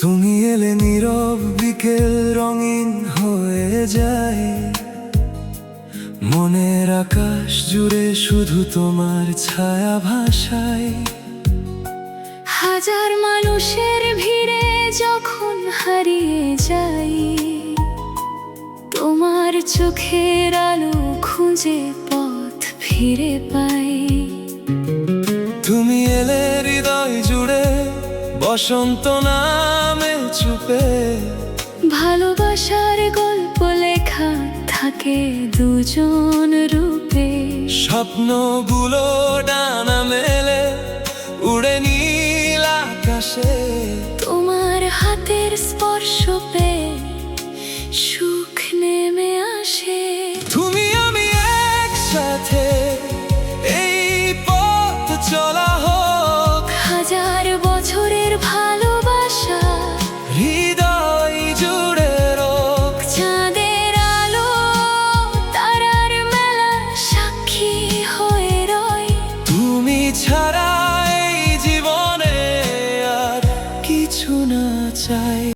তুমি এলে নীরব বিকেল রঙিন হয়ে যায়, মনের আকাশ জুড়ে শুধু তোমার ছায়া ভাষায়। হাজার মানুষের ভিড়ে যখন হারিয়ে যাই, তোমার চোখের আলো খুঁজে পথ ফিরে পাই। তুমি এলে হৃদয় জুড়ে বসন্ত নামে চুপে, ভালোবাসার গল্প লেখা থাকে দুজন রূপে। স্বপ্নগুলো ডানা মেলে উড়ে নীল আকাশে। তোমার হাতের স্পর্শ পেয়ে